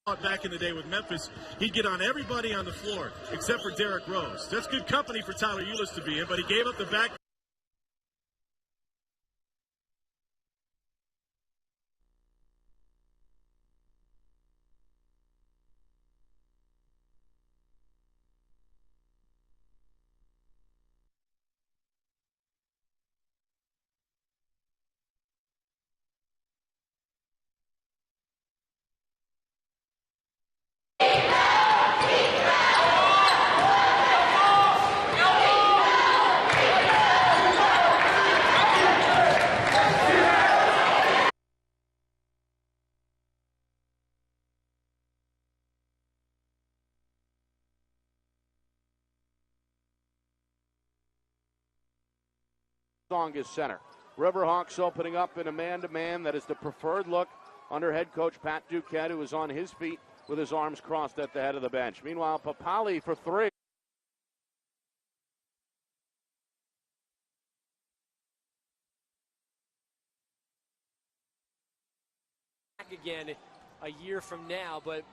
Back in the day with Memphis, he'd get on everybody on the floor except for Derrick Rose. That's good company for Tyler Ulis to be in, but he gave up the back. Strongest center. Riverhawks opening up in a man-to-man. That is the preferred look under head coach Pat Duquette, who is on his feet with his arms crossed at the head of the bench. Meanwhile, Papali for three. Again a year from now, but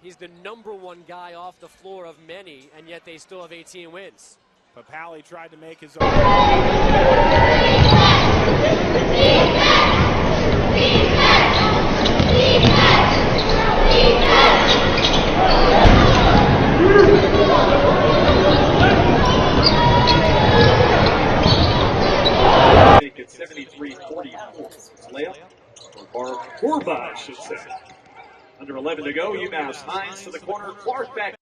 he's the #1 guy off the floor of many, and yet they still have 18 wins. Papali tried to make his own. Make it 73-44. Layup or Corba, I should say. Under 11 to go. UMass Hines to the corner. Clark back.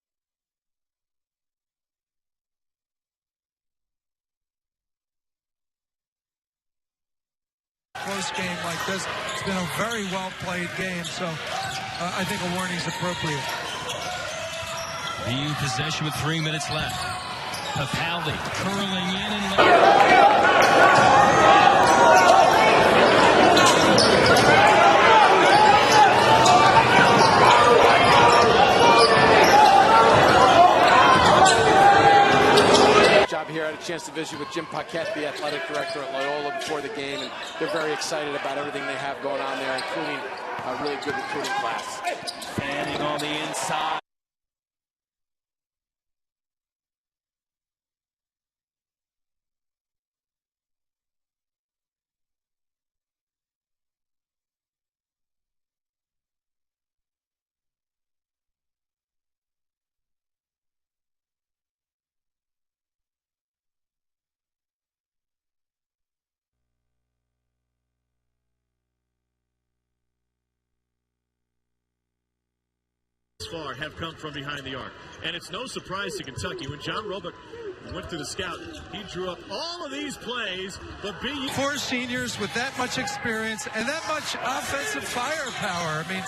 Close game like this. It's been a very well-played game, so I think a warning is appropriate. Being possession with 3 minutes left. Papali curling in and Here, I had a chance to visit with Jim Paquette, the athletic director at Loyola, before the game, and they're very excited about everything they have going on there, including a really good recruiting class. Fanning on the inside. Far have come from behind the arc. And it's no surprise to Kentucky. When John Roebuck went to the scout, he drew up all of these plays, but Four seniors with that much experience and that much offensive firepower. I mean,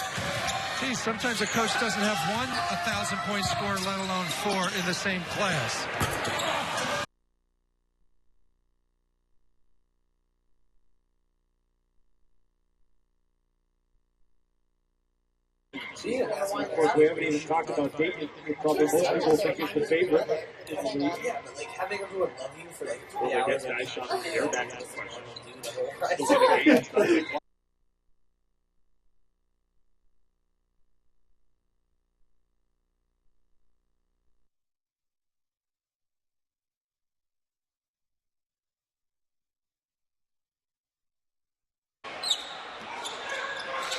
geez, sometimes a coach doesn't have one 1,000-point scorer, let alone four in the same class. Yeah, of course, we haven't even talked about Dayton. Probably most people think he's the favorite. Yeah, but like having everyone love you for like 3 I hours. guess I shot the air back to the question.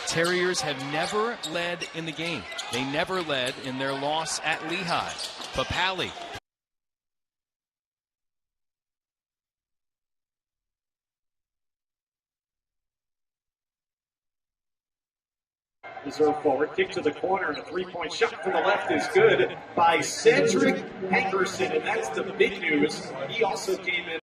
Terriers have never led in the game. They never led in their loss at Lehigh. Papali. Reserve forward, kick to the corner, and a three-point shot from the left is good by Cedric Henderson, and that's the big news. He also came in.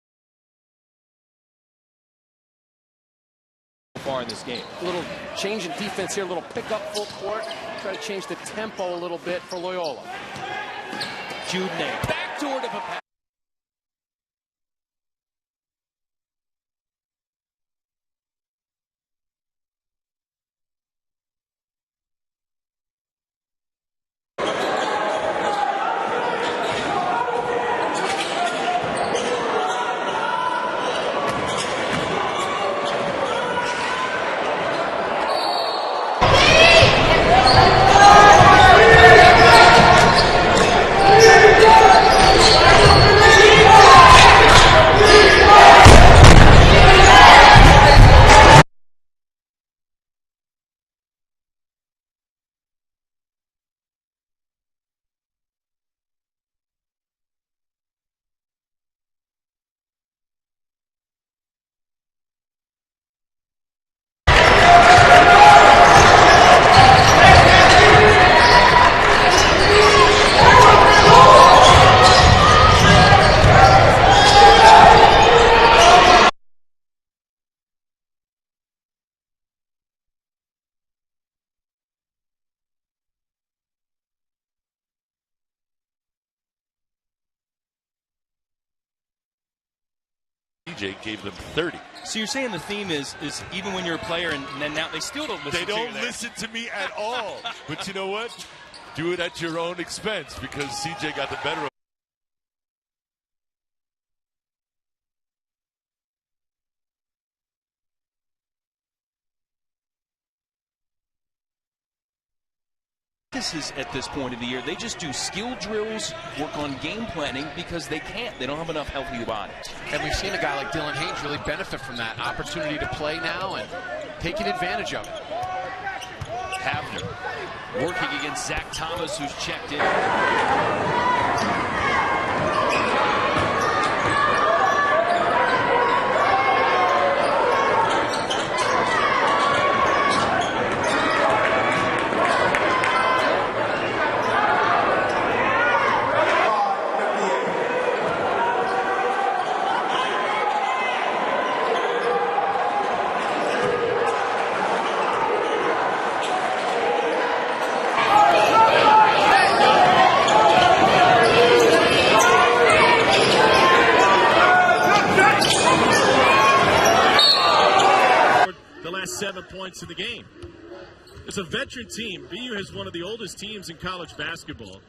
Far in this game. A little change in defense here, a little pick up full court, try to change the tempo a little bit for Loyola. Jude backdoor to Papali. CJ gave them 30. So you're saying the theme is even when you're a player and then now they still don't listen to you. They don't listen to me at all. But you know what? Do it at your own expense because CJ got the better of. This is at this point of the year. They just do skill drills, work on game planning because they can't. They don't have enough healthy bodies. And we've seen a guy like Dylan Haynes really benefit from that opportunity to play now and taking advantage of it. Havner working against Zach Thomas, who's checked in. The last 7 points in the game. It's a veteran team. BU has one of the oldest teams in college basketball,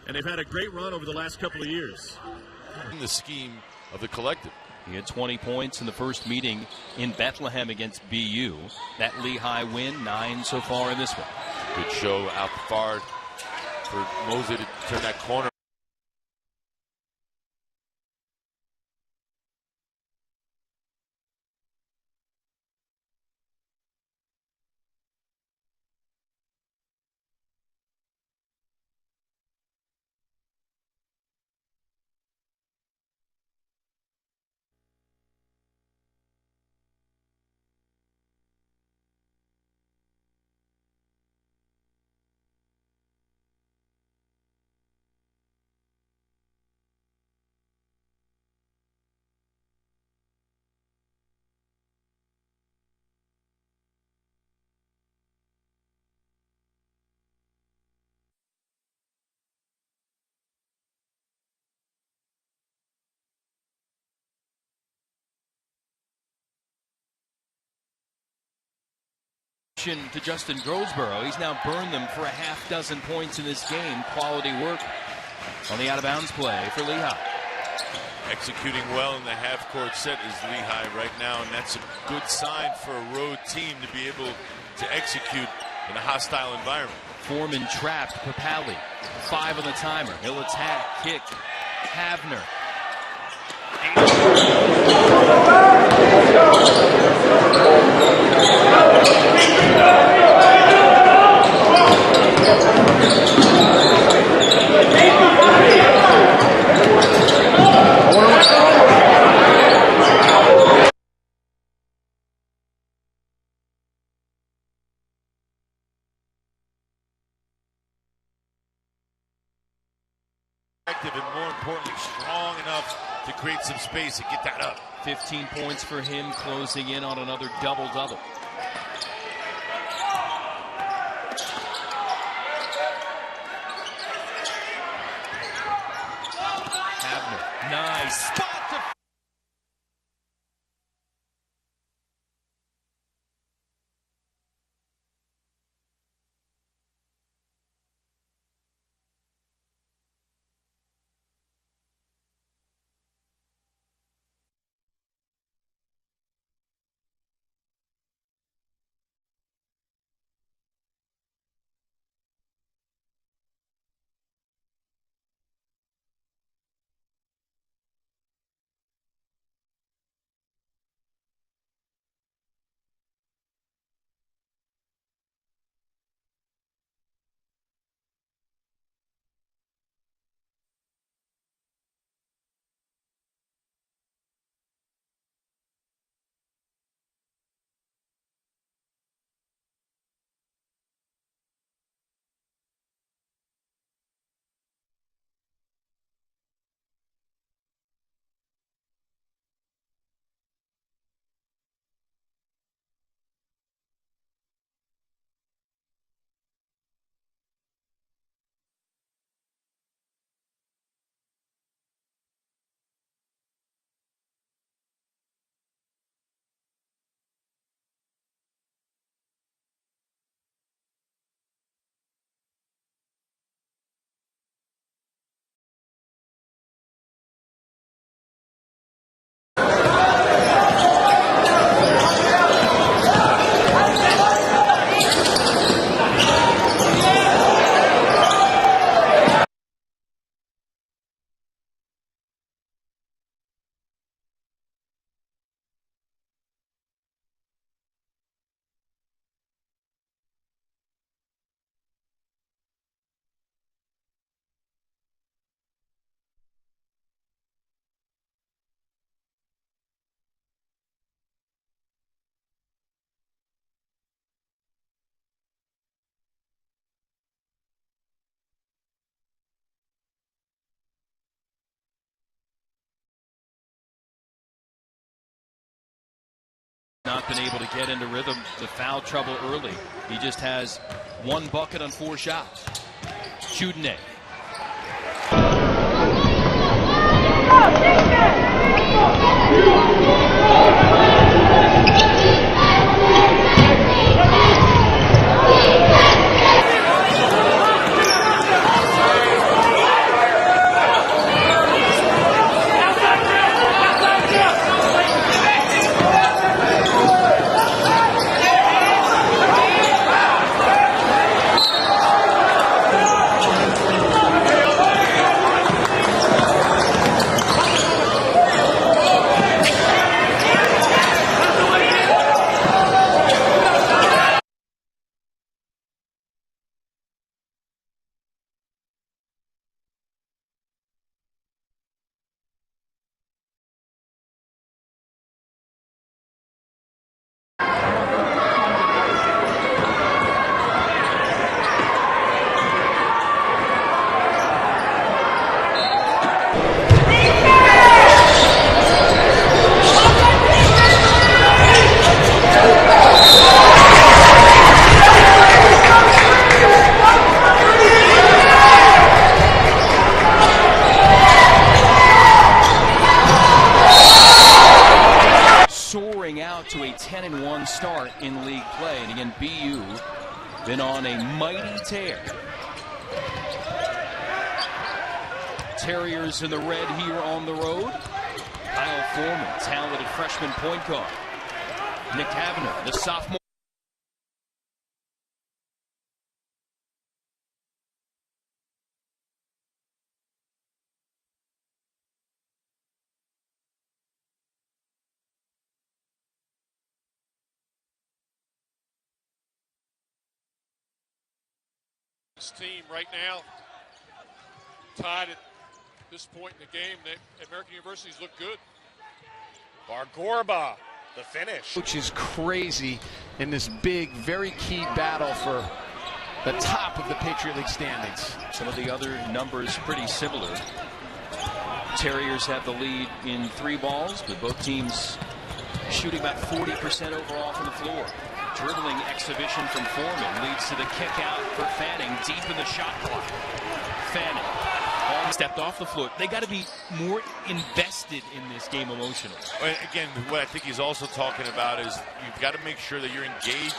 and they've had a great run over the last couple of years. In the scheme of the collective. He had 20 points in the first meeting in Bethlehem against BU. That Lehigh win, 9 so far in this one. Good show out far for Mosley to turn that corner. To Justin Groseboro. He's now burned them for a half dozen points in this game. Quality work on the out-of-bounds play for Lehigh. Executing well in the half-court set is Lehigh right now, and that's a good sign for a road team to be able to execute in a hostile environment. Foreman trapped. Papali, 5 on the timer. He'll attack, kick. Havner. And more importantly, strong enough to create some space and get that up. 15 points for him, closing in on another double-double. Havner, nice spot to Not been able to get into rhythm, the foul trouble early. He just has 1 bucket on 4 shots. Chudineh. Out to a 10-1 start in league play, and again BU been on a mighty tear. Terriers in the red here on the road. Kyle Foreman, talented freshman point guard. Nick Kavanagh, the sophomore. This team right now, tied at this point in the game, that American University's look good. Bargorba, the finish. Which is crazy in this big, very key battle for the top of the Patriot League standings. Some of the other numbers pretty similar. Terriers have the lead in 3 balls, but both teams shooting about 40% overall from the floor. Dribbling exhibition from Foreman leads to the kick out for Fanning deep in the shot clock. Fanning stepped off the floor. They got to be more invested in this game emotionally. Again, what I think he's also talking about is you've got to make sure that you're engaged.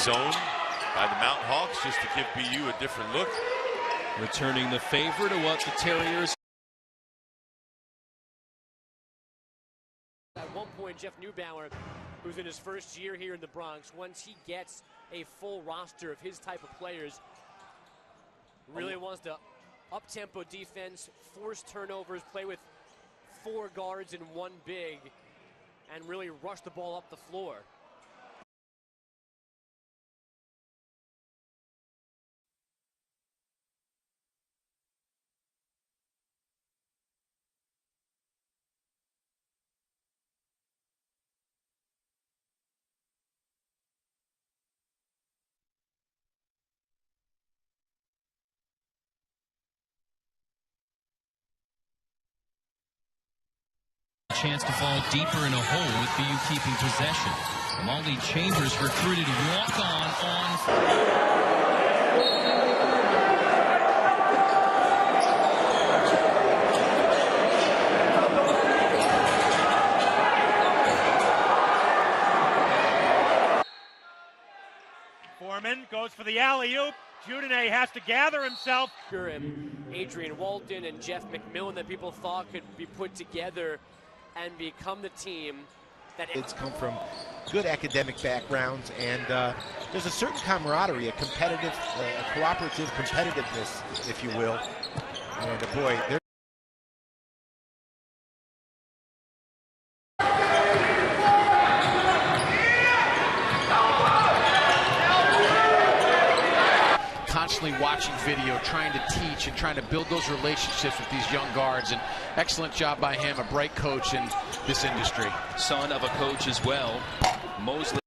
Zone by the Mountain Hawks just to give BU a different look. Returning the favor to what the Terriers. At one point, Jeff Neubauer, who's in his first year here in the Bronx, once he gets a full roster of his type of players, really wants to up-tempo defense, force turnovers, play with 4 guards and 1 big, and really rush the ball up the floor. Chance to fall deeper in a hole with BU keeping possession. Molly Chambers recruited walk-on on. Foreman goes for the alley-oop. Judinay has to gather himself. And Adrian Walton and Jeff McMillan that people thought could be put together and become the team that it's come from good academic backgrounds, and there's a certain camaraderie, a competitive, a cooperative competitiveness, if you will. And boy, they're constantly watching video, trying to teach and trying to build those relationships with these young guards. And excellent job by him, a bright coach in this industry. Son of a coach as well, Mosley.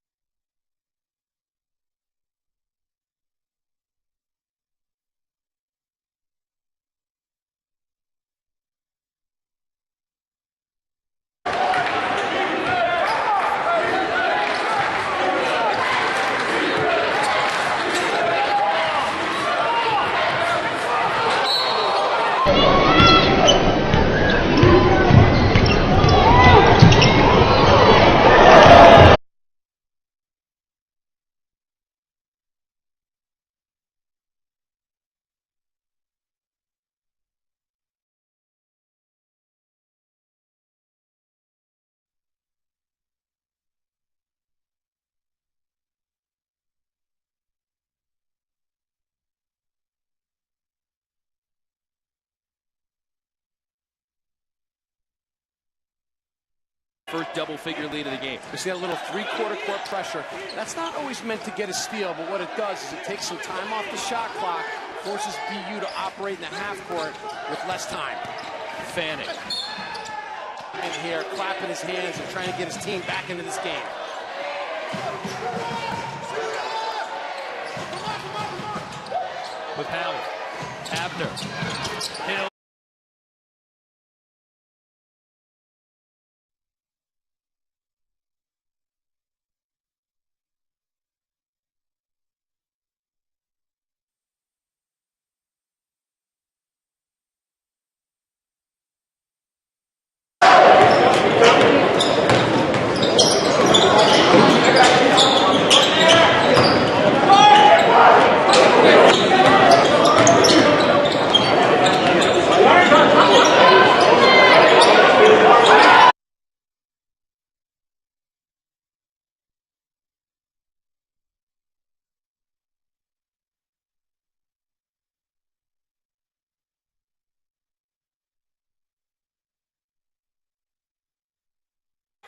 First double-figure lead of the game. You see that little three-quarter court pressure. That's not always meant to get a steal, but what it does is it takes some time off the shot clock, forces BU to operate in the half court with less time. Fanning. In here, clapping his hands and trying to get his team back into this game. With Howard. Abner. Hill.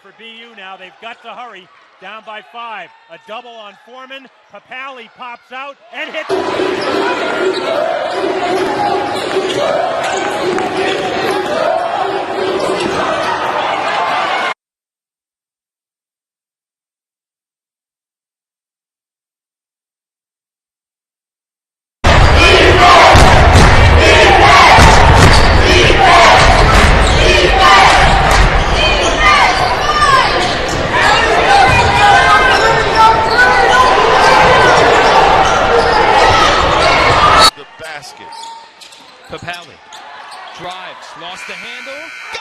For BU now, they've got to hurry. Down by 5. A double on Foreman. Papali pops out and hits. basket. Papali drives, lost the handle.